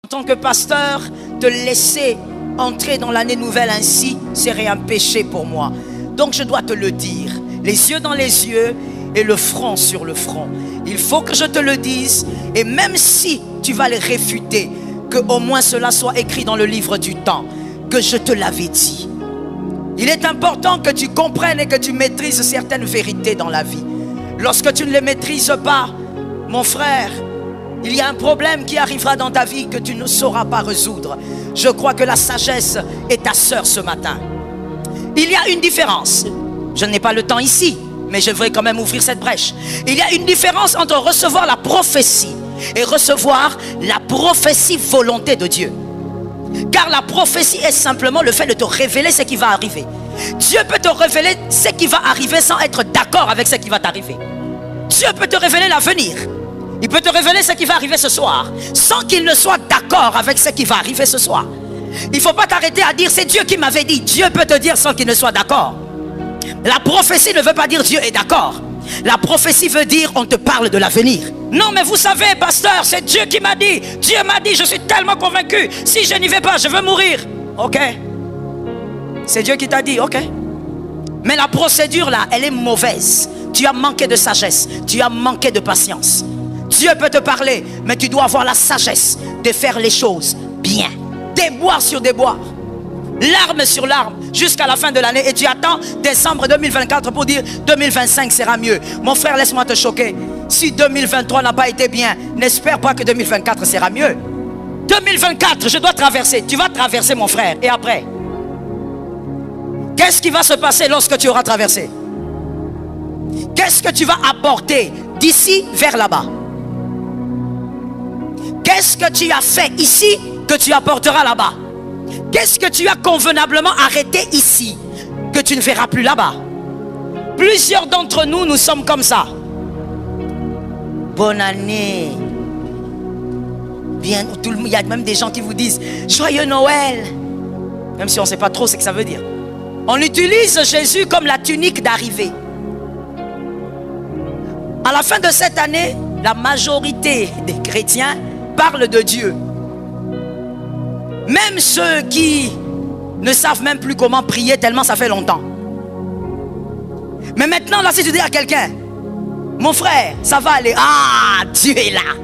tant que pasteur, te laisser entrer dans l'année nouvelle ainsi serait un péché pour moi. Donc je dois te le dire, les yeux dans les yeux et le front sur le front. Il faut que je te le dise, et même si tu vas les réfuter, que au moins cela soit écrit dans le livre du temps, que je te l'avais dit. Il est important que tu comprennes et que tu maîtrises certaines vérités dans la vie. Lorsque tu ne les maîtrises pas, mon frère, il y a un problème qui arrivera dans ta vie que tu ne sauras pas résoudre. Je crois que la sagesse est ta sœur ce matin. Il y a une différence. Je n'ai pas le temps ici, mais je voudrais quand même ouvrir cette brèche. Il y a une différence entre recevoir la prophétie et recevoir la prophétie volonté de Dieu. Car la prophétie est simplement le fait de te révéler ce qui va arriver. Dieu peut te révéler ce qui va arriver sans être d'accord avec ce qui va t'arriver. Dieu peut te révéler l'avenir. Il peut te révéler ce qui va arriver ce soir sans qu'il ne soit d'accord avec ce qui va arriver ce soir. Il ne faut pas t'arrêter à dire c'est Dieu qui m'avait dit. Dieu peut te dire sans qu'il ne soit d'accord. La prophétie ne veut pas dire Dieu est d'accord. La prophétie veut dire on te parle de l'avenir. Non mais vous savez pasteur, c'est Dieu qui m'a dit. Dieu m'a dit, je suis tellement convaincu. Si je n'y vais pas, je veux mourir. Ok. C'est Dieu qui t'a dit, ok. Mais la procédure là, elle est mauvaise. Tu as manqué de sagesse. Tu as manqué de patience. Dieu peut te parler, mais tu dois avoir la sagesse de faire les choses bien. Déboire sur déboire. Larme sur larme jusqu'à la fin de l'année. Et tu attends décembre 2024 pour dire 2025 sera mieux. Mon frère, laisse-moi te choquer. Si 2023 n'a pas été bien, n'espère pas que 2024 sera mieux. 2024, je dois traverser. Tu vas traverser mon frère. Et après, qu'est-ce qui va se passer lorsque tu auras traversé? Qu'est-ce que tu vas apporter d'ici vers là-bas? Qu'est-ce que tu as fait ici que tu apporteras là-bas? Qu'est-ce que tu as convenablement arrêté ici que tu ne verras plus là-bas? Plusieurs d'entre nous, nous sommes comme ça. Bonne année. Bien, il y a même des gens qui vous disent Joyeux Noël. Même si on ne sait pas trop ce que ça veut dire. On utilise Jésus comme la tunique d'arrivée. À la fin de cette année, la majorité des chrétiens parlent de Dieu. Même ceux qui ne savent même plus comment prier tellement ça fait longtemps. Mais maintenant, là, si tu dis à quelqu'un, mon frère, ça va aller. Ah, Dieu est là.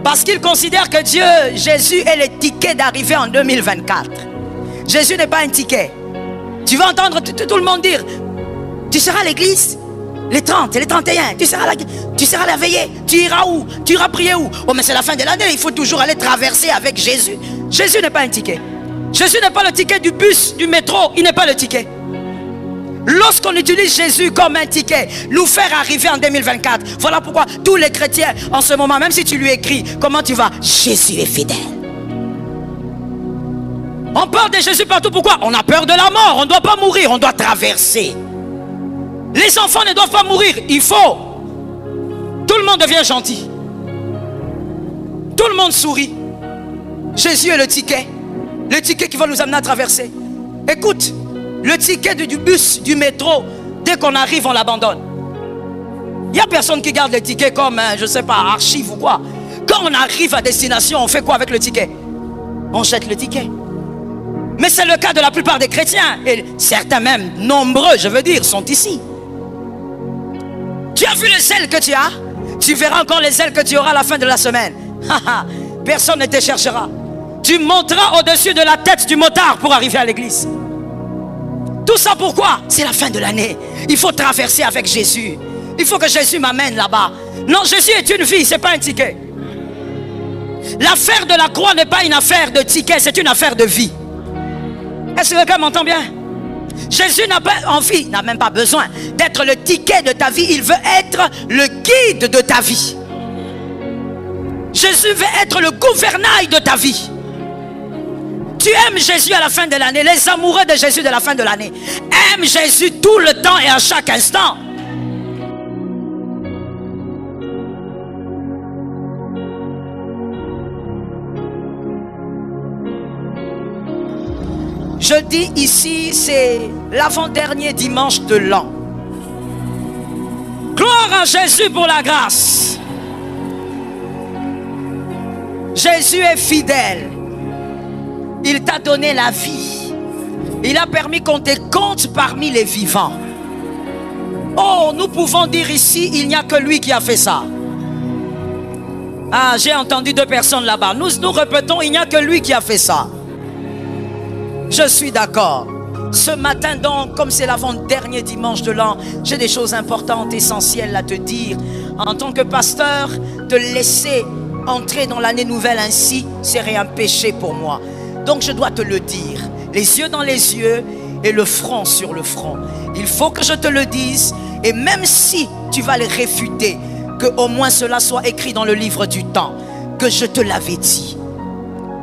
Parce qu'il considère que Dieu, Jésus est le ticket d'arrivée en 2024. Jésus n'est pas un ticket. Tu vas entendre tout le monde dire, tu seras à l'église les 30 et les 31, tu seras la veillée, tu iras où? Tu iras prier où? Oh mais c'est la fin de l'année, il faut toujours aller traverser avec Jésus. Jésus n'est pas un ticket. Jésus n'est pas le ticket du bus, du métro, il n'est pas le ticket. Lorsqu'on utilise Jésus comme un ticket, nous faire arriver en 2024, voilà pourquoi tous les chrétiens en ce moment, même si tu lui écris, comment tu vas? Jésus est fidèle. On parle de Jésus partout, pourquoi? On a peur de la mort, on ne doit pas mourir, on doit traverser. Les enfants ne doivent pas mourir, il faut. Tout le monde devient gentil. Tout le monde sourit. Jésus est le ticket qui va nous amener à traverser. Écoute, le ticket du bus, du métro, dès qu'on arrive, on l'abandonne. Il n'y a personne qui garde le ticket comme, je ne sais pas, archive ou quoi. Quand on arrive à destination, on fait quoi avec le ticket? On jette le ticket. Mais c'est le cas de la plupart des chrétiens. Et certains même, nombreux, je veux dire, sont ici. Tu as vu les ailes que tu as? Tu verras encore les ailes que tu auras à la fin de la semaine. Personne ne te cherchera. Tu monteras au-dessus de la tête du motard pour arriver à l'église. Tout ça pourquoi? C'est la fin de l'année. Il faut traverser avec Jésus. Il faut que Jésus m'amène là-bas. Non, Jésus est une vie, ce n'est pas un ticket. L'affaire de la croix n'est pas une affaire de ticket, c'est une affaire de vie. Est-ce que quelqu'un m'entend bien? Jésus n'a pas envie, n'a même pas besoin d'être le ticket de ta vie. Il veut être le guide de ta vie. Jésus veut être le gouvernail de ta vie. Tu aimes Jésus à la fin de l'année. Les amoureux de Jésus de la fin de l'année aiment Jésus tout le temps et à chaque instant. Je dis ici, c'est l'avant-dernier dimanche de l'an. Gloire à Jésus pour la grâce. Jésus est fidèle. Il t'a donné la vie. Il a permis qu'on te compte parmi les vivants. Oh, nous pouvons dire ici, il n'y a que lui qui a fait ça. Ah, j'ai entendu 2 personnes là-bas. Nous répétons, il n'y a que lui qui a fait ça. Je suis d'accord. Ce matin donc, comme c'est l'avant-dernier dimanche de l'an, j'ai des choses importantes, essentielles à te dire. En tant que pasteur, te laisser entrer dans l'année nouvelle ainsi serait un péché pour moi. Donc je dois te le dire, les yeux dans les yeux et le front sur le front. Il faut que je te le dise, et même si tu vas les réfuter, que au moins cela soit écrit dans le livre du temps, que je te l'avais dit.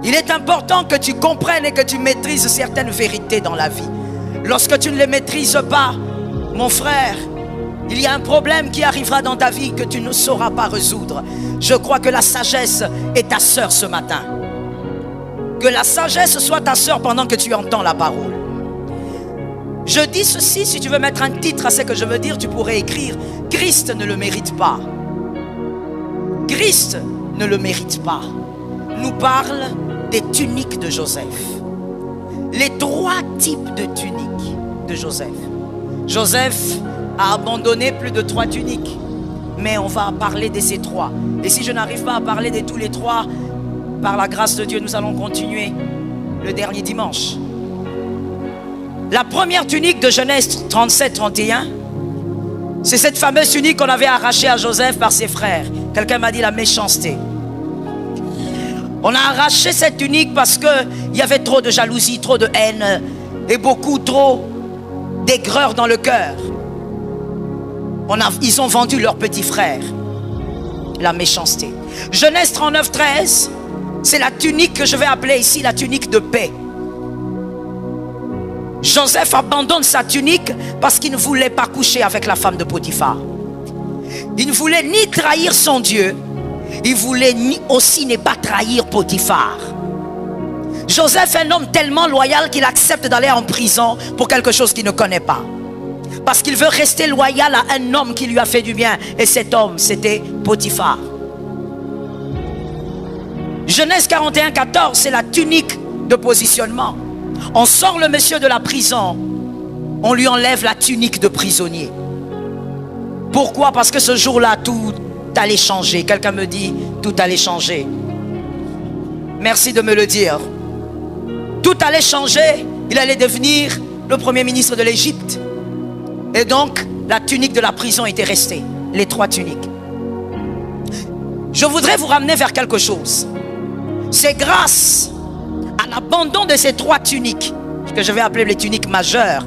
Il est important que tu comprennes et que tu maîtrises certaines vérités dans la vie. Lorsque tu ne les maîtrises pas, mon frère, il y a un problème qui arrivera dans ta vie que tu ne sauras pas résoudre. Je crois que la sagesse est ta sœur ce matin. Que la sagesse soit ta sœur pendant que tu entends la parole. Je dis ceci, si tu veux mettre un titre à ce que je veux dire, tu pourrais écrire « Christ ne le mérite pas ». Christ ne le mérite pas. Nous parle des tuniques de Joseph. Les 3 types de tuniques de Joseph. Joseph a abandonné plus de 3 tuniques. Mais on va parler de ces 3. Et si je n'arrive pas à parler de tous les 3, par la grâce de Dieu, nous allons continuer le dernier dimanche. La première tunique de Genèse 37-31, c'est cette fameuse tunique qu'on avait arrachée à Joseph par ses frères. Quelqu'un m'a dit la méchanceté. On a arraché cette tunique parce qu'il y avait trop de jalousie, trop de haine et beaucoup trop d'aigreur dans le cœur. Ils ont vendu leur petit frère. La méchanceté. Genèse 39-13, c'est la tunique que je vais appeler ici la tunique de paix. Joseph abandonne sa tunique parce qu'il ne voulait pas coucher avec la femme de Potiphar. Il ne voulait ni trahir son Dieu, il voulait aussi ne pas trahir Potiphar. Joseph est un homme tellement loyal qu'il accepte d'aller en prison pour quelque chose qu'il ne connaît pas. Parce qu'il veut rester loyal à un homme qui lui a fait du bien. Et cet homme, c'était Potiphar. Genèse 41-14, c'est la tunique de positionnement. On sort le monsieur de la prison, on lui enlève la tunique de prisonnier. Pourquoi? Parce que ce jour-là, tout allait changer. Quelqu'un me dit, tout allait changer. Merci de me le dire. Tout allait changer. Il allait devenir le premier ministre de l'Égypte. Et donc, la tunique de la prison était restée. Les 3 tuniques. Je voudrais vous ramener vers quelque chose. C'est grâce à l'abandon de ces 3 tuniques, que je vais appeler les tuniques majeures,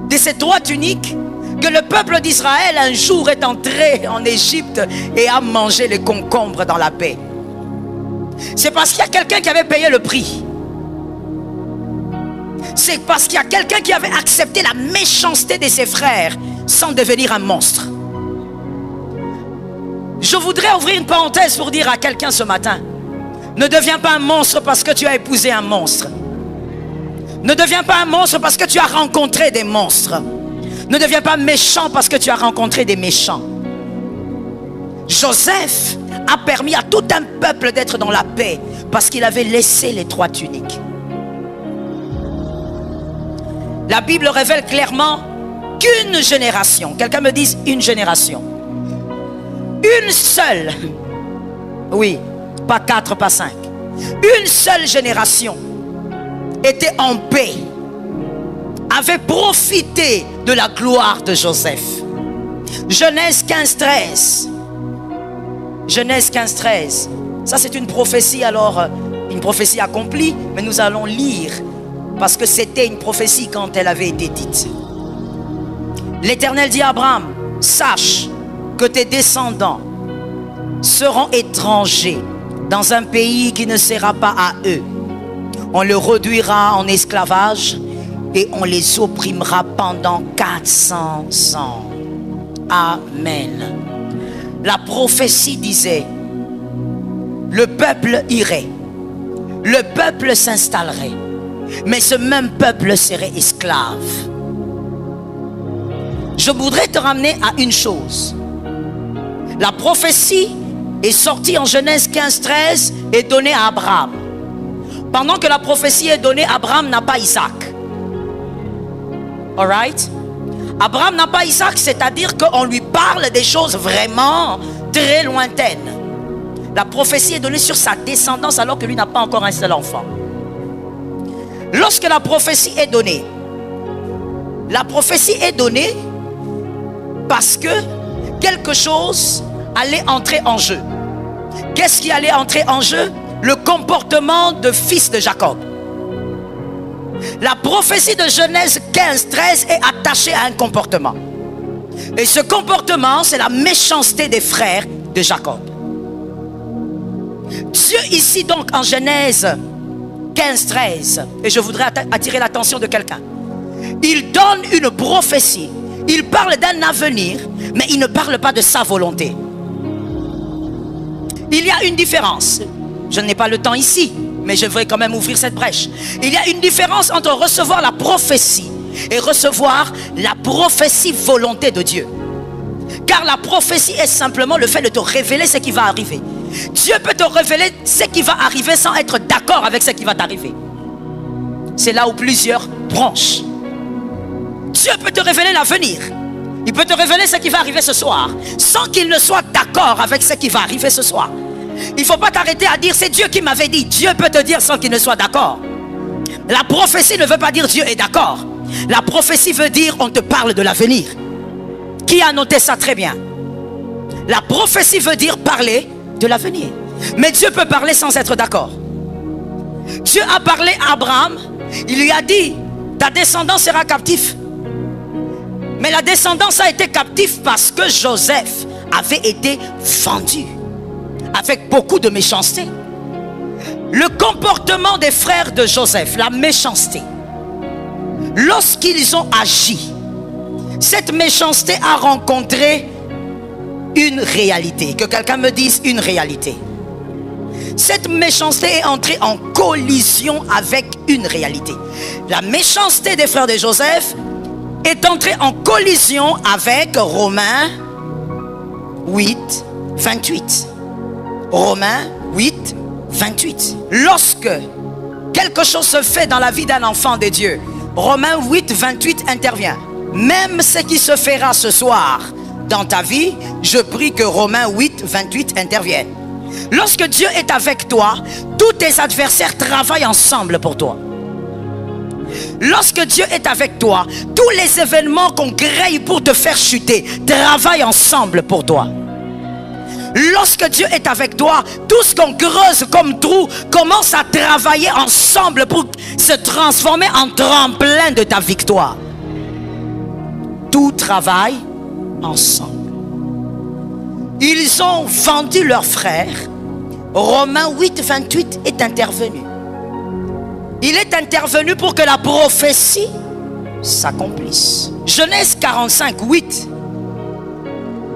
de ces 3 tuniques, que le peuple d'Israël un jour est entré en Égypte et a mangé les concombres dans la paix. C'est parce qu'il y a quelqu'un qui avait payé le prix. C'est parce qu'il y a quelqu'un qui avait accepté la méchanceté de ses frères sans devenir un monstre. Je voudrais ouvrir une parenthèse pour dire à quelqu'un ce matin: ne deviens pas un monstre parce que tu as épousé un monstre. Ne deviens pas un monstre parce que tu as rencontré des monstres. Ne deviens pas méchant parce que tu as rencontré des méchants. Joseph a permis à tout un peuple d'être dans la paix parce qu'il avait laissé les 3 tuniques. La Bible révèle clairement qu'une génération, quelqu'un me dise une génération, une seule, oui, pas 4, pas 5, une seule génération était en paix, avait profité de la gloire de Joseph. Genèse 15-13. Genèse 15-13. Ça c'est une prophétie, alors une prophétie accomplie, mais nous allons lire parce que c'était une prophétie quand elle avait été dite. L'Éternel dit à Abraham: sache que tes descendants seront étrangers dans un pays qui ne sera pas à eux. On le réduira en esclavage et on les opprimera pendant 400 ans. Amen. La prophétie disait: le peuple irait, le peuple s'installerait, mais ce même peuple serait esclave. Je voudrais te ramener à une chose. La prophétie est sorti en Genèse 15-13 et donné à Abraham. Pendant que la prophétie est donnée, Abraham n'a pas Isaac. Alright? Abraham n'a pas Isaac, c'est-à-dire qu'on lui parle des choses vraiment très lointaines. La prophétie est donnée sur sa descendance alors que lui n'a pas encore un seul enfant. Lorsque la prophétie est donnée parce que quelque chose allait entrer en jeu. Qu'est-ce qui allait entrer en jeu? Le comportement de fils de Jacob. La prophétie de Genèse 15-13 est attachée à un comportement. Et ce comportement, c'est la méchanceté des frères de Jacob. Dieu ici donc en Genèse 15-13, et je voudrais attirer l'attention de quelqu'un. Il donne une prophétie. Il parle d'un avenir, mais il ne parle pas de sa volonté. Il y a une différence. Je n'ai pas le temps ici, mais je voudrais quand même ouvrir cette brèche. Il y a une différence entre recevoir la prophétie et recevoir la prophétie volonté de Dieu. Car la prophétie est simplement le fait de te révéler ce qui va arriver. Dieu peut te révéler ce qui va arriver sans être d'accord avec ce qui va t'arriver. C'est là où plusieurs branchent. Dieu peut te révéler l'avenir. Il peut te révéler ce qui va arriver ce soir sans qu'il ne soit d'accord avec ce qui va arriver ce soir. Il ne faut pas t'arrêter à dire c'est Dieu qui m'avait dit. Dieu peut te dire sans qu'il ne soit d'accord. La prophétie ne veut pas dire Dieu est d'accord. La prophétie veut dire on te parle de l'avenir. Qui a noté ça très bien? La prophétie veut dire parler de l'avenir. Mais Dieu peut parler sans être d'accord. Dieu a parlé à Abraham. Il lui a dit ta descendance sera captive. Mais la descendance a été captive parce que Joseph avait été vendu avec beaucoup de méchanceté. Le comportement des frères de Joseph, la méchanceté, lorsqu'ils ont agi, cette méchanceté a rencontré une réalité. Que quelqu'un me dise une réalité. Cette méchanceté est entrée en collision avec une réalité. La méchanceté des frères de Joseph est entrée en collision avec Romains 8, 28. Romains 8, 28. Lorsque quelque chose se fait dans la vie d'un enfant de Dieu, Romains 8, 28 intervient. Même ce qui se fera ce soir dans ta vie, je prie que Romains 8, 28 intervienne. Lorsque Dieu est avec toi, tous tes adversaires travaillent ensemble pour toi. Lorsque Dieu est avec toi, tous les événements qu'on grille pour te faire chuter travaillent ensemble pour toi. Lorsque Dieu est avec toi, tout ce qu'on creuse comme trou commence à travailler ensemble pour se transformer en tremplin de ta victoire. Tout travaille ensemble. Ils ont vendu leurs frères. Romains 8, 28 est intervenu. Il est intervenu pour que la prophétie s'accomplisse. Genèse 45, 8.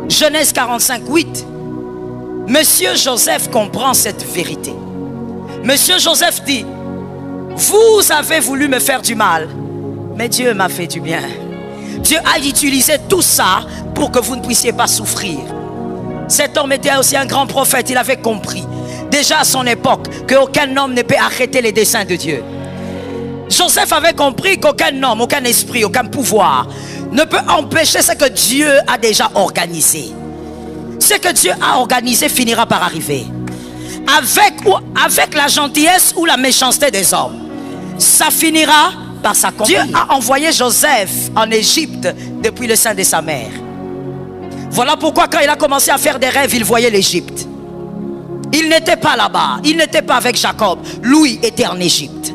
Genèse 45, 8. Monsieur Joseph comprend cette vérité. Monsieur Joseph dit: vous avez voulu me faire du mal, mais Dieu m'a fait du bien. Dieu a utilisé tout ça pour que vous ne puissiez pas souffrir. Cet homme était aussi un grand prophète. Il avait compris déjà à son époque qu'aucun homme ne peut arrêter les desseins de Dieu. Joseph avait compris qu'aucun homme, aucun esprit, aucun pouvoir ne peut empêcher ce que Dieu a déjà organisé. Ce que Dieu a organisé finira par arriver. Avec la gentillesse ou la méchanceté des hommes, ça finira par s'accomplir. Dieu a envoyé Joseph en Égypte depuis le sein de sa mère. Voilà pourquoi quand il a commencé à faire des rêves, il voyait l'Égypte. Il n'était pas là-bas. Il n'était pas avec Jacob. Lui était en Égypte.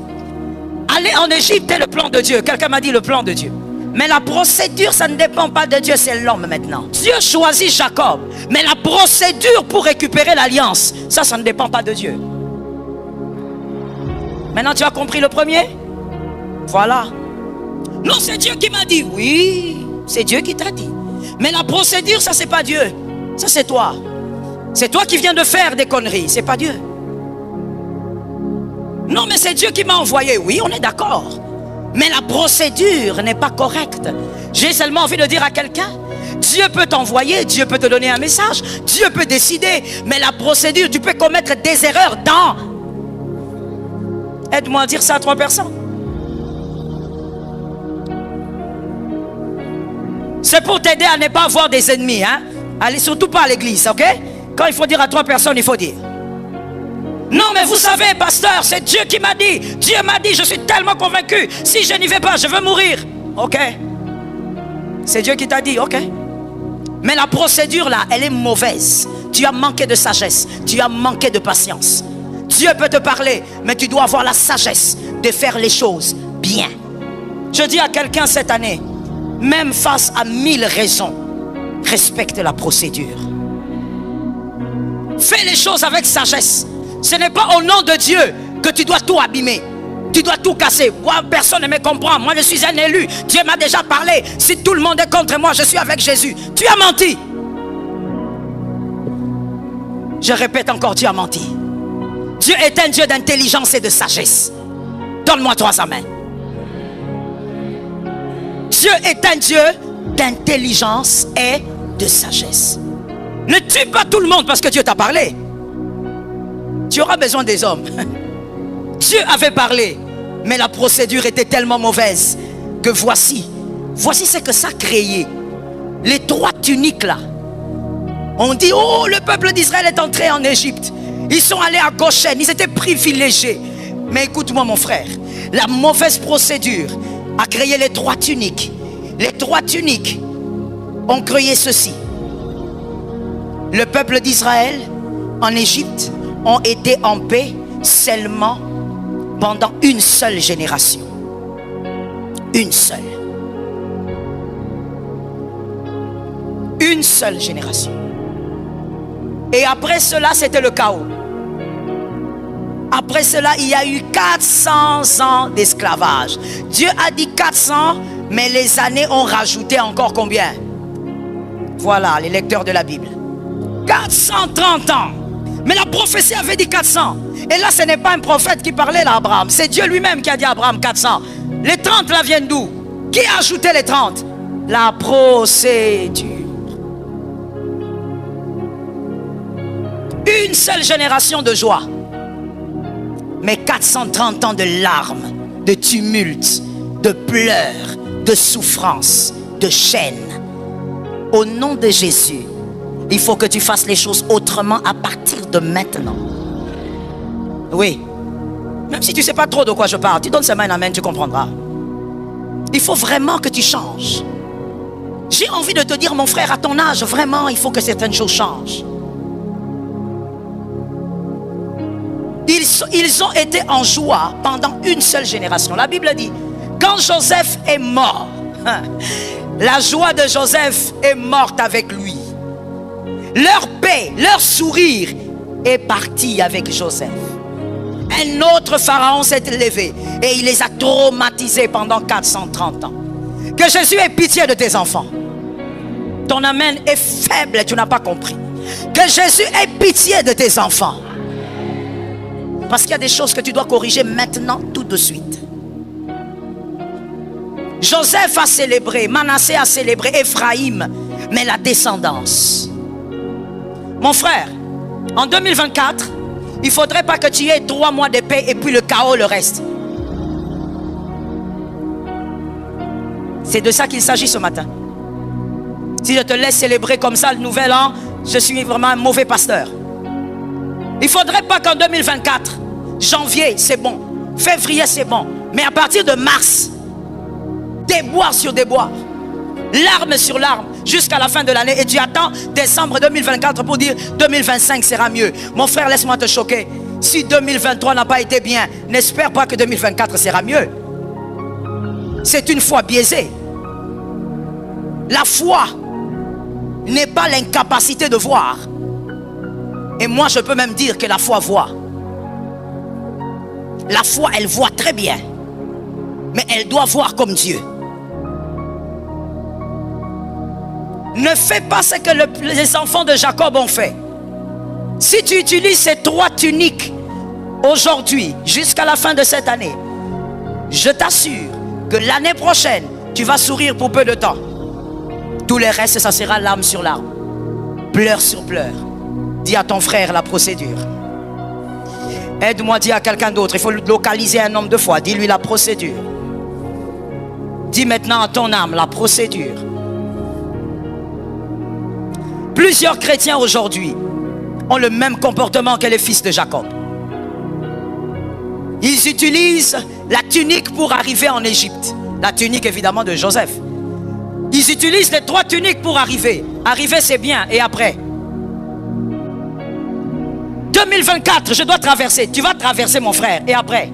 Aller en Égypte est le plan de Dieu. Quelqu'un m'a dit le plan de Dieu. Mais la procédure, ça ne dépend pas de Dieu, c'est l'homme maintenant. Dieu choisit Jacob. Mais la procédure pour récupérer l'alliance, ça ne dépend pas de Dieu. Maintenant, tu as compris le premier? Voilà. Non, c'est Dieu qui m'a dit. Oui, c'est Dieu qui t'a dit. Mais la procédure, ça c'est pas Dieu. Ça c'est toi. C'est toi qui viens de faire des conneries. C'est pas Dieu. Non, mais c'est Dieu qui m'a envoyé. Oui, on est d'accord. Mais la procédure n'est pas correcte. J'ai seulement envie de dire à quelqu'un: Dieu peut t'envoyer, Dieu peut te donner un message, Dieu peut décider, mais la procédure, tu peux commettre des erreurs dans... Aide-moi à dire ça à 3 personnes. C'est pour t'aider à ne pas avoir des ennemis, hein. Allez surtout pas à l'église, ok? Quand il faut dire à 3 personnes, il faut dire. Non, mais vous savez, pasteur, c'est Dieu qui m'a dit. Dieu m'a dit, je suis tellement convaincu. Si je n'y vais pas, je veux mourir. Ok. C'est Dieu qui t'a dit, ok. Mais la procédure là, elle est mauvaise. Tu as manqué de sagesse. Tu as manqué de patience. Dieu peut te parler, mais tu dois avoir la sagesse de faire les choses bien. Je dis à quelqu'un cette année, même face à 1000 raisons, respecte la procédure. Fais les choses avec sagesse. Ce n'est pas au nom de Dieu que tu dois tout abîmer. Tu dois tout casser. Moi, personne ne me comprend. Moi, je suis un élu. Dieu m'a déjà parlé. Si tout le monde est contre moi, je suis avec Jésus. Tu as menti. Je répète encore, tu as menti. Dieu est un Dieu d'intelligence et de sagesse. Donne-moi 3 amens. Dieu est un Dieu d'intelligence et de sagesse. Ne tue pas tout le monde parce que Dieu t'a parlé. Tu auras besoin des hommes. Dieu avait parlé, mais la procédure était tellement mauvaise que voici ce que ça a créé. Les 3 tuniques là. On dit, oh, le peuple d'Israël est entré en Égypte. Ils sont allés à Goshen, ils étaient privilégiés. Mais écoute-moi mon frère, la mauvaise procédure a créé les 3 tuniques. Les 3 tuniques ont créé ceci. Le peuple d'Israël en Égypte ont été en paix seulement pendant une seule génération. Une seule. Une seule génération. Et après cela, c'était le chaos. Après cela, il y a eu 400 ans d'esclavage. Dieu a dit 400, mais les années ont rajouté encore combien? Voilà, les lecteurs de la Bible. 430 ans. Mais la prophétie avait dit 400. Et là, ce n'est pas un prophète qui parlait là, Abraham. C'est Dieu lui-même qui a dit à Abraham 400. Les 30 là viennent d'où? Qui a ajouté les 30? La procédure. Une seule génération de joie. Mais 430 ans de larmes, de tumultes, de pleurs, de souffrances, de chaînes. Au nom de Jésus, il faut que tu fasses les choses autrement à partir de maintenant. Oui. Même si tu ne sais pas trop de quoi je parle, tu donnes seulement un amen, tu comprendras. Il faut vraiment que tu changes. J'ai envie de te dire, mon frère, à ton âge, vraiment, il faut que certaines choses changent. Ils ont été en joie pendant une seule génération. La Bible dit, quand Joseph est mort, la joie de Joseph est morte avec lui. Leur paix, leur sourire est parti avec Joseph. Un autre pharaon s'est levé et il les a traumatisés pendant 430 ans. Que Jésus ait pitié de tes enfants. Ton amen est faible, tu n'as pas compris. Que Jésus ait pitié de tes enfants. Parce qu'il y a des choses que tu dois corriger maintenant, tout de suite. Joseph a célébré, Manassé a célébré, Ephraïm, mais la descendance. Mon frère, en 2024, il ne faudrait pas que tu aies 3 mois de paix et puis le chaos, le reste. C'est de ça qu'il s'agit ce matin. Si je te laisse célébrer comme ça le nouvel an, je suis vraiment un mauvais pasteur. Il ne faudrait pas qu'en 2024, janvier c'est bon, février c'est bon, mais à partir de mars, déboire sur déboire, larmes sur larmes, jusqu'à la fin de l'année, et tu attends décembre 2024 pour dire 2025 sera mieux. Mon frère, laisse-moi te choquer. Si 2023 n'a pas été bien, n'espère pas que 2024 sera mieux. C'est une foi biaisée. La foi n'est pas l'incapacité de voir. Et moi je peux même dire que la foi voit. La foi, elle voit très bien, mais elle doit voir comme Dieu. Ne fais pas ce que les enfants de Jacob ont fait. Si tu utilises ces 3 tuniques aujourd'hui jusqu'à la fin de cette année, je t'assure que l'année prochaine tu vas sourire pour peu de temps. Tout le reste, ça sera larme sur larme, pleur sur pleur. Dis à ton frère la procédure. Aide-moi, dis à quelqu'un d'autre. Il faut localiser un homme de foi. Dis-lui la procédure. Dis maintenant à ton âme la procédure. Plusieurs chrétiens aujourd'hui ont le même comportement que les fils de Jacob. Ils utilisent la tunique pour arriver en Égypte. La tunique évidemment de Joseph. Ils utilisent les 3 tuniques pour arriver. Arriver c'est bien, et après 2024, je dois traverser. Tu vas traverser mon frère, et après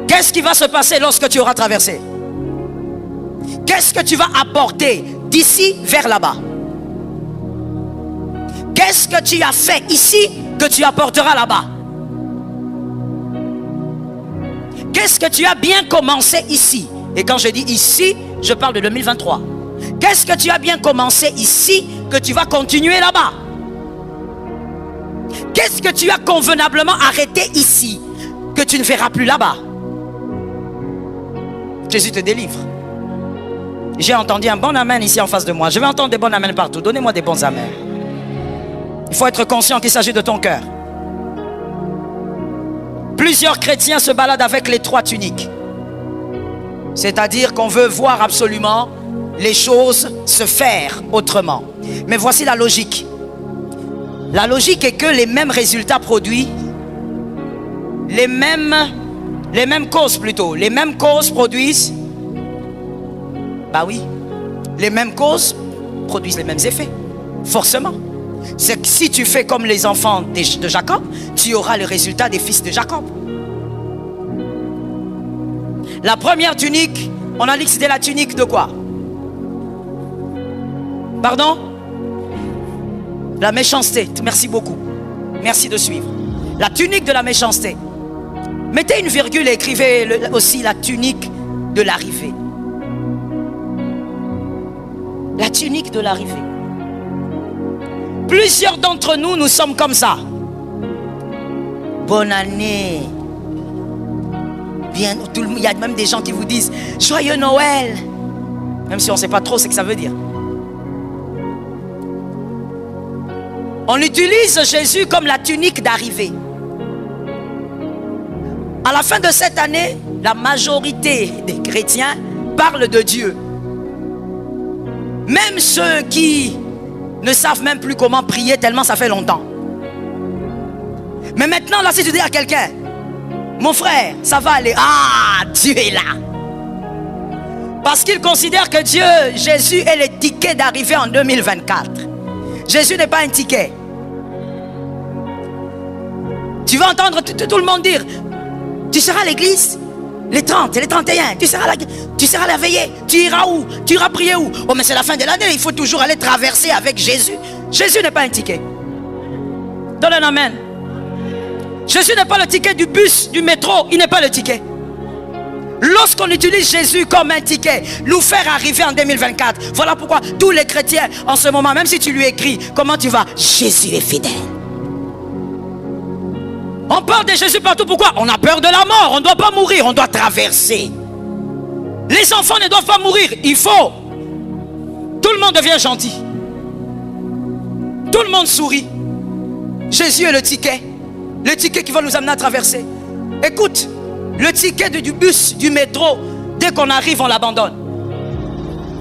qu'est-ce qui va se passer lorsque tu auras traversé? Qu'est-ce que tu vas apporter d'ici vers là-bas? Qu'est-ce que tu as fait ici que tu apporteras là-bas? Qu'est-ce que tu as bien commencé ici? Et quand je dis ici, je parle de 2023. Qu'est-ce que tu as bien commencé ici que tu vas continuer là-bas? Qu'est-ce que tu as convenablement arrêté ici que tu ne feras plus là-bas? Jésus te délivre. J'ai entendu un bon amen ici en face de moi. Je vais entendre des bons amens partout. Donnez-moi des bons amens. Il faut être conscient qu'il s'agit de ton cœur. Plusieurs chrétiens se baladent avec les 3 tuniques. C'est-à-dire qu'on veut voir absolument les choses se faire autrement. Mais voici la logique. La logique est que les mêmes résultats produits, les mêmes causes plutôt, les mêmes causes produisent, bah oui, les mêmes causes produisent les mêmes effets, forcément. C'est que si tu fais comme les enfants de Jacob, tu auras le résultat des fils de Jacob. La première tunique, on a dit que c'était la tunique de quoi? Pardon? La méchanceté. Merci beaucoup. Merci de suivre. La tunique de la méchanceté. Mettez une virgule et écrivez aussi la tunique de l'arrivée. La tunique de l'arrivée. Plusieurs d'entre nous, nous sommes comme ça. Bonne année. Bien, il y a même des gens qui vous disent Joyeux Noël. Même si on ne sait pas trop ce que ça veut dire. On utilise Jésus comme la tunique d'arrivée. À la fin de cette année, la majorité des chrétiens parlent de Dieu. Même ceux qui ne savent même plus comment prier tellement ça fait longtemps. Mais maintenant, là, si tu dis à quelqu'un, mon frère, ça va aller. Ah, Dieu est là. Parce qu'il considère que Dieu, Jésus est le ticket d'arrivée en 2024. Jésus n'est pas un ticket. Tu vas entendre tout le monde dire, tu seras à l'église les 30 et les 31, tu seras la veillée, tu iras où? Tu iras prier où? Oh mais c'est la fin de l'année, il faut toujours aller traverser avec Jésus. Jésus n'est pas un ticket. Donne un amen. Jésus n'est pas le ticket du bus, du métro, il n'est pas le ticket. Lorsqu'on utilise Jésus comme un ticket, nous faire arriver en 2024, voilà pourquoi tous les chrétiens en ce moment, même si tu lui écris, comment tu vas? Jésus est fidèle. On parle de Jésus partout, pourquoi? On a peur de la mort, on ne doit pas mourir, on doit traverser. Les enfants ne doivent pas mourir, il faut. Tout le monde devient gentil. Tout le monde sourit. Jésus est le ticket qui va nous amener à traverser. Écoute, le ticket du bus, du métro, dès qu'on arrive, on l'abandonne.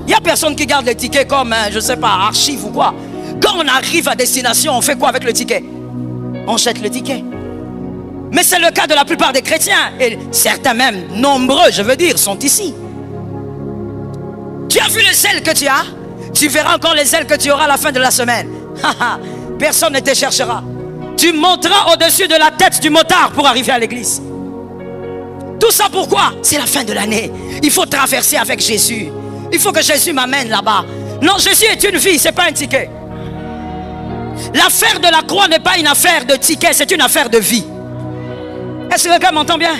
Il n'y a personne qui garde le ticket comme, je ne sais pas, archive ou quoi. Quand on arrive à destination, on fait quoi avec le ticket? On jette le ticket. Mais c'est le cas de la plupart des chrétiens. Et certains même, nombreux, je veux dire, sont ici. Tu as vu les ailes que tu as? Tu verras encore les ailes que tu auras à la fin de la semaine. Personne ne te cherchera. Tu monteras au-dessus de la tête du motard pour arriver à l'église. Tout ça pourquoi? C'est la fin de l'année. Il faut traverser avec Jésus. Il faut que Jésus m'amène là-bas. Non, Jésus est une vie, ce n'est pas un ticket. L'affaire de la croix n'est pas une affaire de ticket, c'est une affaire de vie. Est-ce que quelqu'un m'entend bien?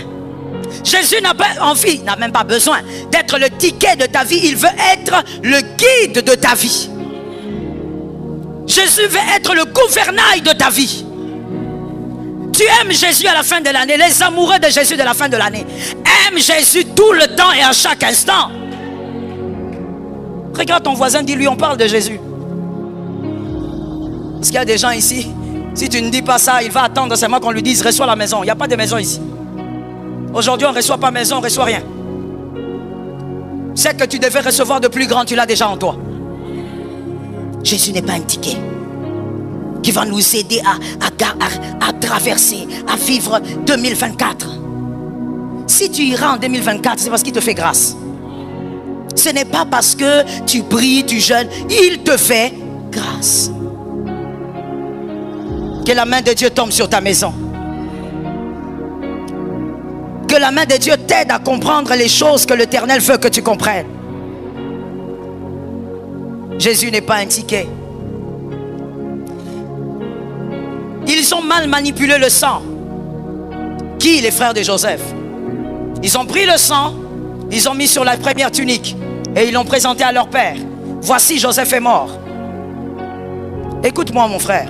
Jésus n'a pas envie, n'a même pas besoin d'être le ticket de ta vie. Il veut être le guide de ta vie. Jésus veut être le gouvernail de ta vie. Tu aimes Jésus à la fin de l'année. Les amoureux de Jésus de la fin de l'année aiment Jésus tout le temps et à chaque instant. Regarde ton voisin, dis-lui, on parle de Jésus. Parce qu'il y a des gens ici, si tu ne dis pas ça, il va attendre seulement qu'on lui dise, reçois la maison. Il n'y a pas de maison ici. Aujourd'hui, on ne reçoit pas maison, on ne reçoit rien. Ce que tu devais recevoir de plus grand, tu l'as déjà en toi. Jésus n'est pas un ticket qui va nous aider à traverser, à vivre 2024. Si tu iras en 2024, c'est parce qu'il te fait grâce. Ce n'est pas parce que tu pries, tu jeûnes, il te fait grâce. Que la main de Dieu tombe sur ta maison. Que la main de Dieu t'aide à comprendre les choses que l'Éternel veut que tu comprennes. Jésus n'est pas un ticket. Ils ont mal manipulé le sang. Qui? Les frères de Joseph. Ils ont pris le sang, ils ont mis sur la première tunique et ils l'ont présenté à leur père. Voici, Joseph est mort. Écoute-moi, mon frère.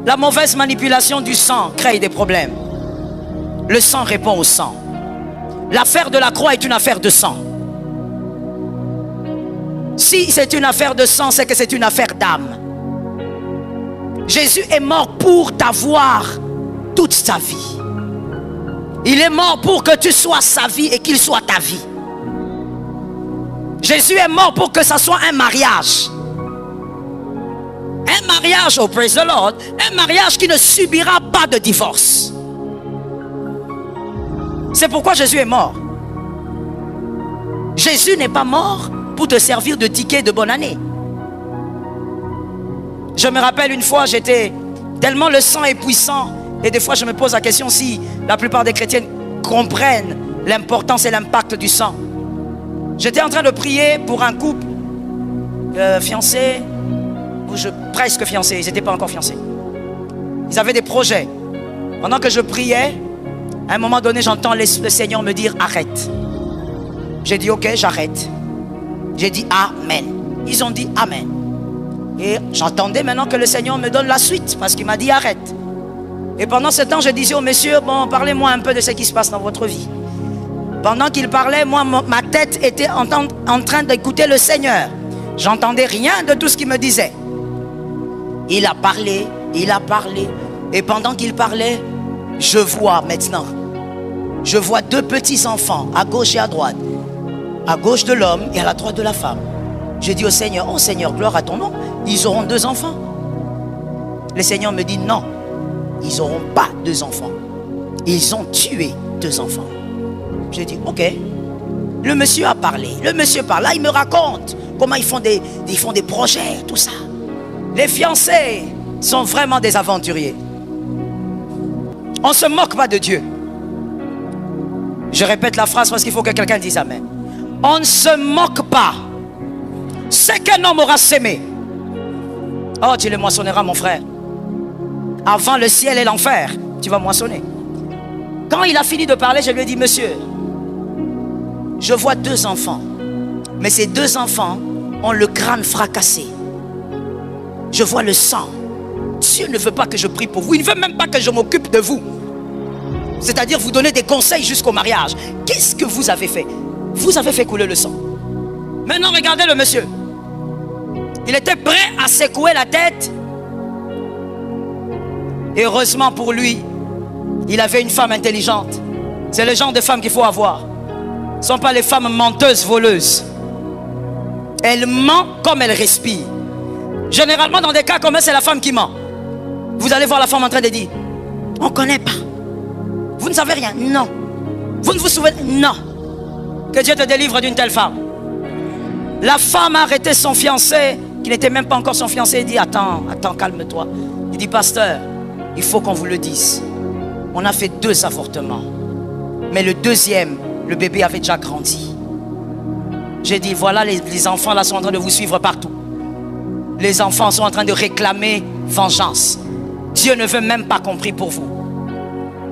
La mauvaise manipulation du sang crée des problèmes. Le sang répond au sang. L'affaire de la croix est une affaire de sang. Si c'est une affaire de sang, c'est que c'est une affaire d'âme. Jésus est mort pour t'avoir toute sa vie. Il est mort pour que tu sois sa vie et qu'il soit ta vie. Jésus est mort pour que ça soit un mariage. Un mariage, oh praise the Lord, un mariage qui ne subira pas de divorce. C'est pourquoi Jésus est mort. Jésus n'est pas mort pour te servir de ticket de bonne année. Je me rappelle une fois, j'étais tellement le sang est puissant et des fois je me pose la question si la plupart des chrétiens comprennent l'importance et l'impact du sang. J'étais en train de prier pour un couple fiancé, ou presque fiancé, ils n'étaient pas encore fiancés. Ils avaient des projets. Pendant que je priais, à un moment donné, j'entends le Seigneur me dire arrête. J'ai dit ok, j'arrête. J'ai dit amen. Ils ont dit amen. Et j'entendais maintenant que le Seigneur me donne la suite parce qu'il m'a dit arrête. Et pendant ce temps, je disais au monsieur, bon, parlez-moi un peu de ce qui se passe dans votre vie. Pendant qu'il parlait, moi, ma tête était en train d'écouter le Seigneur. J'entendais rien de tout ce qu'il me disait. Il a parlé, il a parlé. Et pendant qu'il parlait, je vois maintenant. Je vois deux petits enfants à gauche et à droite. À gauche de l'homme et à la droite de la femme. Je dis au Seigneur, oh Seigneur, gloire à ton nom. Ils auront 2 enfants. Le Seigneur me dit non. Ils n'auront pas 2 enfants. Ils ont tué 2 enfants. J'ai dit ok. Le monsieur a parlé. Le monsieur parle. Là, il me raconte comment ils font des projets, tout ça. Les fiancés sont vraiment des aventuriers. On ne se moque pas de Dieu. Je répète la phrase parce qu'il faut que quelqu'un dise amen. On ne se moque pas. Ce qu'un homme aura sémé, oh, tu le moissonneras, mon frère. Avant le ciel et l'enfer, tu vas moissonner. Quand il a fini de parler, je lui ai dit, monsieur, je vois 2 enfants. Mais ces 2 enfants ont le crâne fracassé. Je vois le sang. Dieu ne veut pas que je prie pour vous. Il ne veut même pas que je m'occupe de vous. C'est-à-dire vous donner des conseils jusqu'au mariage. Qu'est-ce que vous avez fait? Vous avez fait couler le sang. Maintenant, regardez le monsieur. Il était prêt à secouer la tête. Et heureusement pour lui, il avait une femme intelligente. C'est le genre de femme qu'il faut avoir. Ce ne sont pas les femmes menteuses, voleuses. Elle ment comme elle respire. Généralement, dans des cas comme ça, c'est la femme qui ment. Vous allez voir la femme en train de dire, on ne connaît pas. Vous ne savez rien? Non. Vous ne vous souvenez? Non. Que Dieu te délivre d'une telle femme. La femme a arrêté son fiancé, qui n'était même pas encore son fiancé. Il dit, attends, calme-toi. Il dit, pasteur, il faut qu'on vous le dise. On a fait 2 avortements. Mais le 2e, le bébé avait déjà grandi. J'ai dit, voilà, les enfants là sont en train de vous suivre partout. Les enfants sont en train de réclamer vengeance. Dieu ne veut même pas qu'on prie pour vous.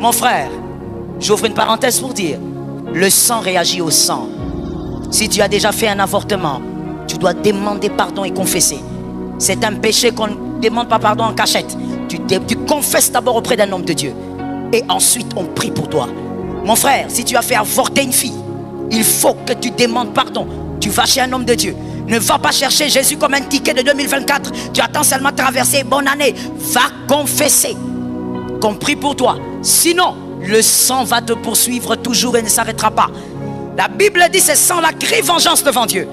Mon frère, j'ouvre une parenthèse pour dire, le sang réagit au sang. Si tu as déjà fait un avortement, tu dois demander pardon et confesser. C'est un péché qu'on ne demande pas pardon en cachette. Tu confesses d'abord auprès d'un homme de Dieu. Et ensuite, on prie pour toi. Mon frère, si tu as fait avorter une fille, il faut que tu demandes pardon. Tu vas chez un homme de Dieu. Ne va pas chercher Jésus comme un ticket de 2024. Tu attends seulement traverser. Bonne année. Va confesser. Compris pour toi. Sinon, le sang va te poursuivre toujours et ne s'arrêtera pas. La Bible dit ce sang-là crie vengeance devant Dieu.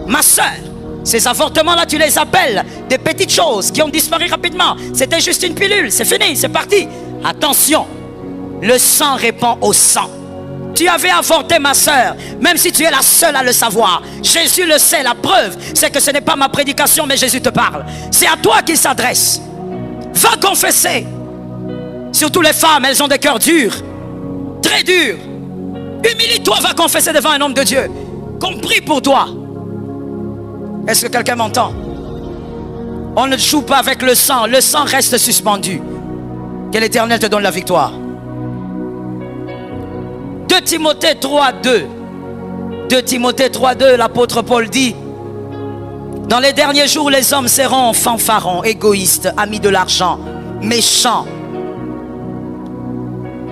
Ma soeur, ces avortements-là, tu les appelles des petites choses qui ont disparu rapidement. C'était juste une pilule, c'est fini, c'est parti. Attention, le sang répond au sang. Tu avais avorté, ma soeur, même si tu es la seule à le savoir. Jésus le sait, la preuve, c'est que ce n'est pas ma prédication, mais Jésus te parle. C'est à toi qu'il s'adresse. Va confesser. Surtout les femmes, elles ont des cœurs durs, très durs. Humilie-toi, va confesser devant un homme de Dieu. Compris pour toi. Est-ce que quelqu'un m'entend? On ne joue pas avec le sang reste suspendu. Que l'Éternel te donne la victoire. 2 Timothée 3:2. 2 Timothée 3:2, l'apôtre Paul dit: dans les derniers jours, les hommes seront fanfarons, égoïstes, amis de l'argent, méchants.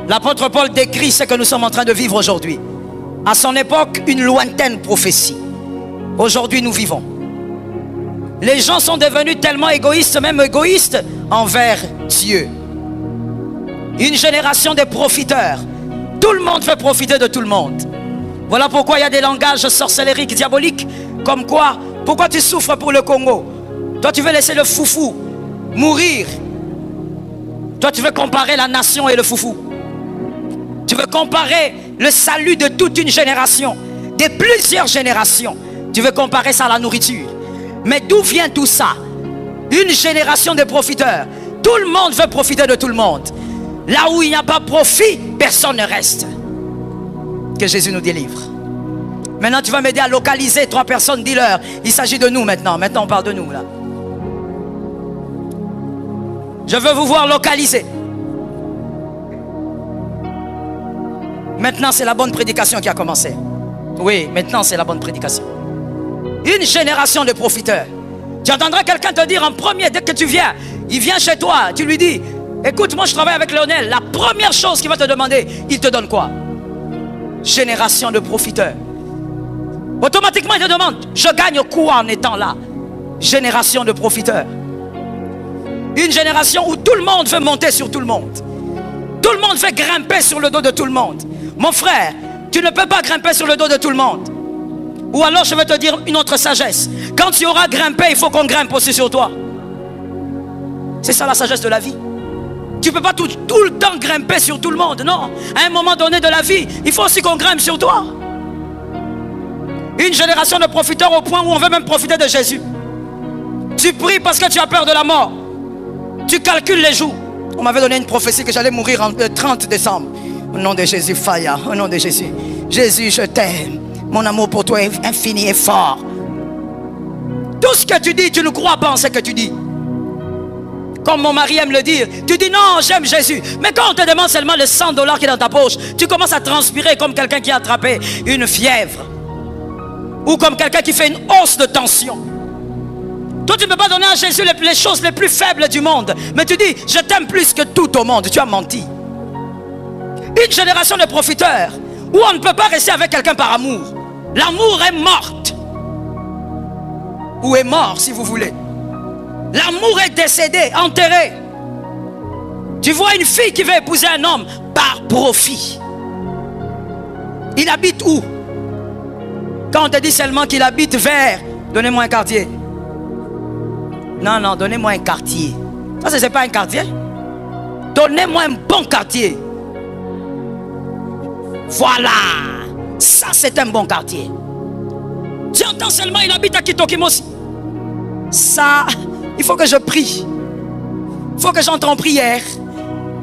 L'apôtre Paul décrit ce que nous sommes en train de vivre aujourd'hui. À son époque, une lointaine prophétie. Aujourd'hui, nous vivons. Les gens sont devenus tellement égoïstes, même égoïstes envers Dieu. Une génération de profiteurs. Tout le monde veut profiter de tout le monde. Voilà pourquoi il y a des langages sorcellériques, diaboliques. Comme quoi, pourquoi tu souffres pour le Congo? Toi, tu veux laisser le foufou mourir. Toi, tu veux comparer la nation et le foufou. Tu veux comparer le salut de toute une génération, de plusieurs générations. Tu veux comparer ça à la nourriture. Mais d'où vient tout ça? Une génération de profiteurs. Tout le monde veut profiter de tout le monde. Là où il n'y a pas profit, personne ne reste. Que Jésus nous délivre. Maintenant, tu vas m'aider à localiser 3 personnes, dis-leur. Il s'agit de nous maintenant. Maintenant, on parle de nous là. Je veux vous voir localiser. Maintenant, c'est la bonne prédication qui a commencé. Oui, maintenant, c'est la bonne prédication. Une génération de profiteurs. Tu entendras quelqu'un te dire en premier, dès que tu viens, il vient chez toi, tu lui dis: écoute, moi je travaille avec Lionel. La première chose qu'il va te demander, il te donne quoi? Génération de profiteurs. Automatiquement, il te demande: je gagne quoi en étant là? Génération de profiteurs. Une génération où tout le monde veut monter sur tout le monde. Tout le monde veut grimper sur le dos de tout le monde. Mon frère, tu ne peux pas grimper sur le dos de tout le monde. Ou alors je vais te dire une autre sagesse. Quand tu auras grimpé, il faut qu'on grimpe aussi sur toi. C'est ça la sagesse de la vie. Tu ne peux pas tout le temps grimper sur tout le monde. Non, à un moment donné de la vie, il faut aussi qu'on grimpe sur toi. Une génération de profiteurs au point où on veut même profiter de Jésus. Tu pries parce que tu as peur de la mort. Tu calcules les jours. On m'avait donné une prophétie que j'allais mourir le 30 décembre. Au nom de Jésus, Faya. Au nom de Jésus. Jésus, je t'aime. Mon amour pour toi est infini et fort. Tout ce que tu dis, tu ne crois pas en ce que tu dis. Comme mon mari aime le dire, tu dis non, j'aime Jésus. Mais quand on te demande seulement les $100 qui est dans ta poche, tu commences à transpirer comme quelqu'un qui a attrapé une fièvre. Ou comme quelqu'un qui fait une hausse de tension. Toi, tu ne peux pas donner à Jésus les choses les plus faibles du monde. Mais tu dis, je t'aime plus que tout au monde. Tu as menti. Une génération de profiteurs où on ne peut pas rester avec quelqu'un par amour. L'amour est morte. Ou est mort, si vous voulez. L'amour est décédé, enterré. Tu vois une fille qui veut épouser un homme par profit. Il habite où? Quand on te dit seulement qu'il habite vers, donnez-moi un quartier. Non, non, donnez-moi un quartier. Ça, c'est pas un quartier. Donnez-moi un bon quartier. Voilà. Ça, c'est un bon quartier. Tu entends seulement, il habite à Kitokimosi. Ça, il faut que je prie. Il faut que j'entre en prière.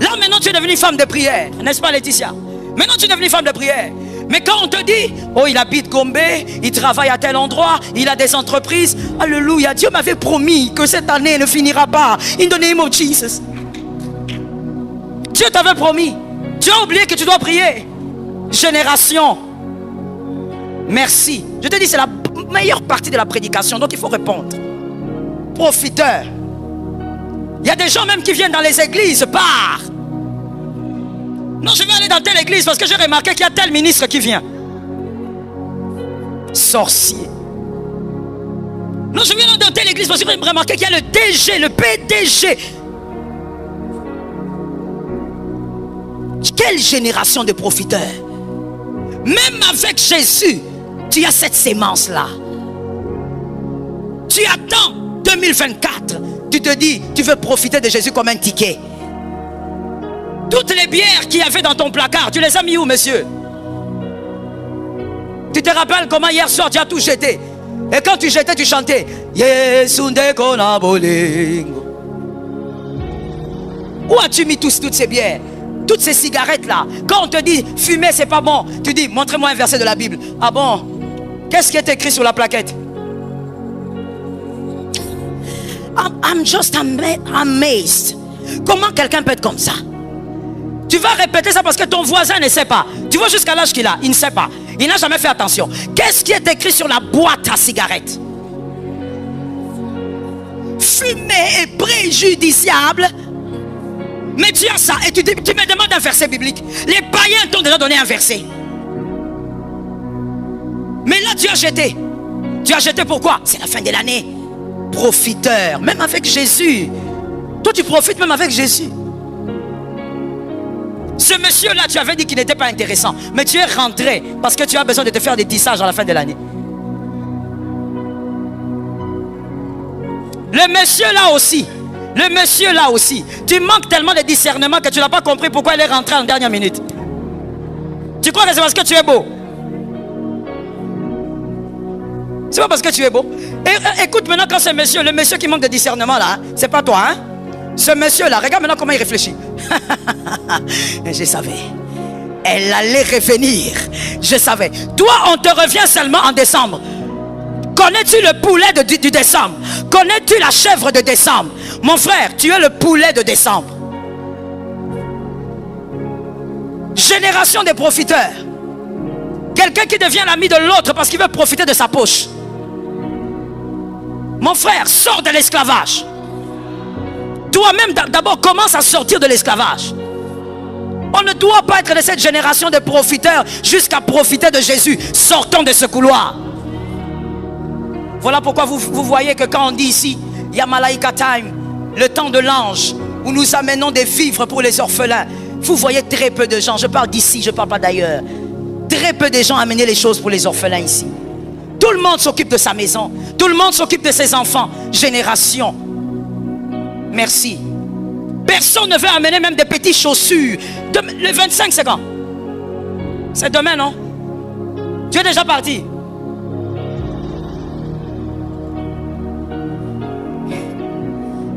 Là, maintenant, tu es devenue femme de prière. N'est-ce pas, Laetitia? Maintenant, tu es devenue femme de prière. Mais quand on te dit, oh, il habite Gombe, il travaille à tel endroit, il a des entreprises. Alléluia, Dieu m'avait promis que cette année ne finira pas. In the name of Jesus. Dieu t'avait promis. Tu as oublié que tu dois prier. Génération. Merci. Je te dis, c'est la meilleure partie de la prédication, donc il faut répondre. Profiteur. Il y a des gens même qui viennent dans les églises par. Non, je vais aller dans telle église parce que j'ai remarqué qu'il y a tel ministre qui vient. Sorcier. Non, je viens d'entrer l'église parce que vous remarquez qu'il y a le DG, le PDG. Quelle génération de profiteurs. Même avec Jésus, tu as cette sémence-là. Tu attends 2024. Tu te dis, tu veux profiter de Jésus comme un ticket. Toutes les bières qu'il y avait dans ton placard, tu les as mis où, monsieur? Tu te rappelles comment hier soir tu as tout jeté? Et quand tu jetais, tu chantais Yesunde kona bolingo. Où as-tu mis toutes ces bières? Toutes ces cigarettes-là. Quand on te dit fumer, c'est pas bon, tu dis montrez-moi un verset de la Bible. Ah bon? Qu'est-ce qui est écrit sur la plaquette? I'm just amazed. Comment quelqu'un peut être comme ça? Tu vas répéter ça parce que ton voisin ne sait pas. Tu vois jusqu'à l'âge qu'il a, il ne sait pas. Il n'a jamais fait attention. Qu'est-ce qui est écrit sur la boîte à cigarettes? Fumer est préjudiciable. Mais tu as ça et tu me demandes un verset biblique. Les païens t'ont déjà donné un verset. Mais là tu as jeté. Tu as jeté pourquoi? C'est la fin de l'année. Profiteur, même avec Jésus. Toi tu profites même avec Jésus. Ce monsieur-là, tu avais dit qu'il n'était pas intéressant. Mais tu es rentré parce que tu as besoin de te faire des tissages à la fin de l'année. Le monsieur là aussi. Le monsieur là aussi. Tu manques tellement de discernement que tu n'as pas compris pourquoi il est rentré en dernière minute. Tu crois que c'est parce que tu es beau? C'est pas parce que tu es beau. Et, écoute maintenant quand ce monsieur, le monsieur qui manque de discernement là, hein, c'est pas toi, hein? Ce monsieur là, regarde maintenant comment il réfléchit. Je savais. Elle allait revenir. Je savais. Toi, on te revient seulement en décembre. Connais-tu le poulet du décembre? Connais-tu la chèvre de décembre? Mon frère, tu es le poulet de décembre. Génération des profiteurs. Quelqu'un qui devient l'ami de l'autre parce qu'il veut profiter de sa poche. Mon frère, sors de l'esclavage. Toi-même d'abord commence à sortir de l'esclavage. On ne doit pas être de cette génération de profiteurs jusqu'à profiter de Jésus. Sortons de ce couloir. Voilà pourquoi vous voyez que quand on dit ici Yamalaika Time, le temps de l'ange, où nous amenons des vivres pour les orphelins, vous voyez très peu de gens, je parle d'ici, je ne parle pas d'ailleurs, très peu de gens amener les choses pour les orphelins ici. Tout le monde s'occupe de sa maison, tout le monde s'occupe de ses enfants. Génération, merci. Personne ne veut amener même des petites chaussures. Le 25 c'est quand? C'est demain, non? Tu es déjà parti?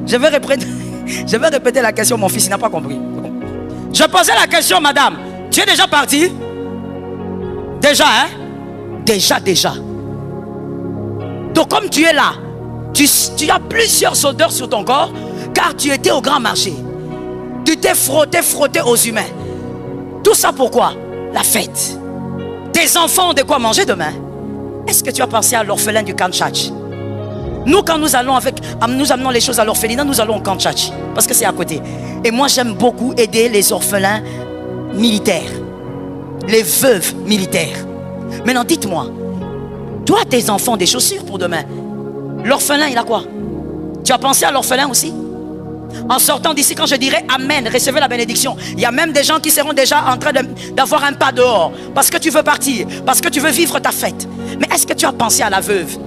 Je vais répéter la question, mon fils, il n'a pas compris. Je posais la question, madame. Tu es déjà parti? Déjà, hein? Déjà. Donc, comme tu es là, tu as plusieurs odeurs sur ton corps, car tu étais au grand marché. Tu t'es frotté aux humains. Tout ça pourquoi? La fête. Tes enfants ont de quoi manger demain. Est-ce que tu as pensé à l'orphelin du camp Tchatch? Nous, quand nous amenons les choses à l'orphelinat, nous allons au camp Tchatch, parce que c'est à côté. Et moi, j'aime beaucoup aider les orphelins militaires, les veuves militaires. Maintenant, dites-moi, toi, tes enfants ont des chaussures pour demain. L'orphelin, il a quoi? Tu as pensé à l'orphelin aussi? En sortant d'ici, quand je dirai Amen, recevez la bénédiction. Il y a même des gens qui seront déjà en train d'avoir un pas dehors, parce que tu veux partir, parce que tu veux vivre ta fête. Mais est-ce que tu as pensé à la veuve?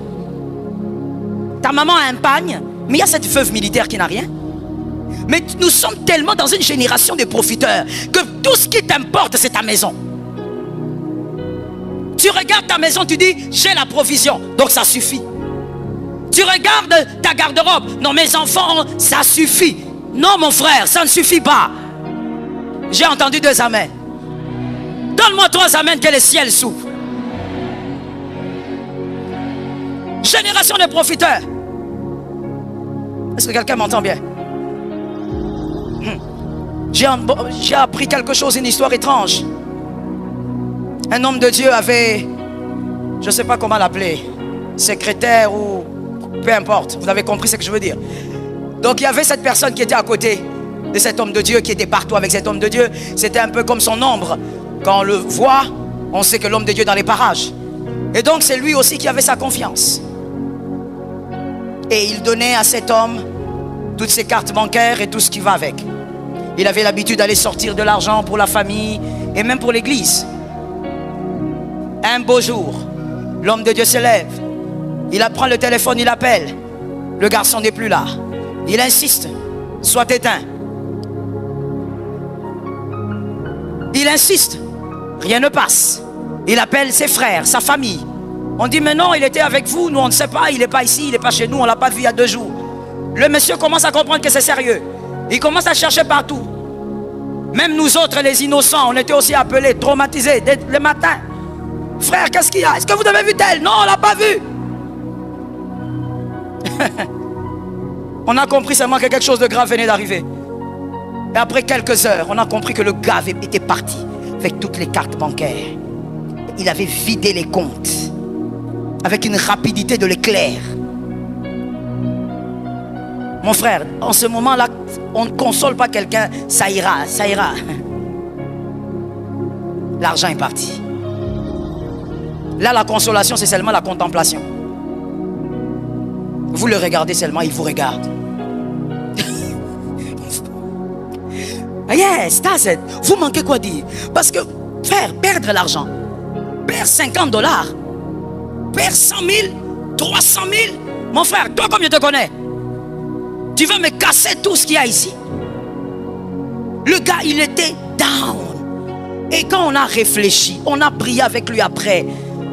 Ta maman a un pagne, mais il y a cette veuve militaire qui n'a rien. Mais nous sommes tellement dans une génération de profiteurs que tout ce qui t'importe, c'est ta maison. Tu regardes ta maison, tu dis, j'ai la provision, donc ça suffit. Tu regardes ta garde-robe, non, mes enfants, ça suffit. Non, mon frère, ça ne suffit pas. J'ai entendu 2 amens. Donne-moi 3 amens que le ciel s'ouvre. Génération de profiteurs. Est-ce que quelqu'un m'entend bien? J'ai appris quelque chose, une histoire étrange. Un homme de Dieu avait, je ne sais pas comment l'appeler, secrétaire ou peu importe, vous avez compris ce que je veux dire. Donc il y avait cette personne qui était à côté de cet homme de Dieu, qui était partout avec cet homme de Dieu. C'était un peu comme son ombre. Quand on le voit, on sait que l'homme de Dieu est dans les parages. Et donc c'est lui aussi qui avait sa confiance. Et il donnait à cet homme toutes ses cartes bancaires et tout ce qui va avec. Il avait l'habitude d'aller sortir de l'argent pour la famille et même pour l'église. Un beau jour, l'homme de Dieu se lève. Il prend le téléphone, il appelle. Le garçon n'est plus là. Il insiste, soit éteint. Il insiste, rien ne passe. Il appelle ses frères, sa famille. On dit, mais non, il était avec vous, nous on ne sait pas, il n'est pas ici, il n'est pas chez nous, on ne l'a pas vu il y a 2 jours. Le monsieur commence à comprendre que c'est sérieux. Il commence à chercher partout. Même nous autres, les innocents, on était aussi appelés, traumatisés, dès le matin. Frère, qu'est-ce qu'il y a? Est-ce que vous avez vu tel? Non, on ne l'a pas vu. On a compris seulement que quelque chose de grave venait d'arriver. Et après quelques heures, on a compris que le gars était parti avec toutes les cartes bancaires. Il avait vidé les comptes avec une rapidité de l'éclair. Mon frère, en ce moment-là, on ne console pas quelqu'un, ça ira, ça ira. L'argent est parti. Là, la consolation, c'est seulement la contemplation. Vous le regardez seulement, il vous regarde. Yes, that's it. Vous manquez quoi dire? Parce que, frère, perdre l'argent, perdre $50, perdre 100 000, 300 000. Mon frère, toi comme je te connais, tu veux me casser tout ce qu'il y a ici. Le gars, il était down. Et quand on a réfléchi, on a prié avec lui après,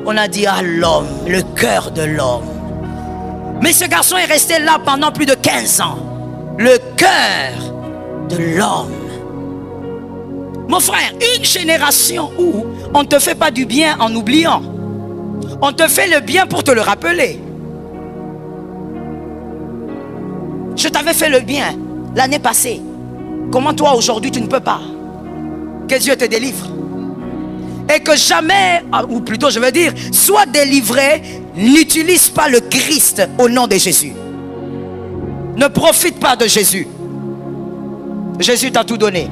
on a dit, ah l'homme, le cœur de l'homme. Mais ce garçon est resté là pendant plus de 15 ans. Le cœur de l'homme. Mon frère, une génération où on ne te fait pas du bien en oubliant. On te fait le bien pour te le rappeler. Je t'avais fait le bien l'année passée. Comment toi aujourd'hui tu ne peux pas? Que Dieu te délivre. Et que jamais, ou plutôt je veux dire, sois délivré, n'utilise pas le Christ au nom de Jésus. Ne profite pas de Jésus. Jésus t'a tout donné.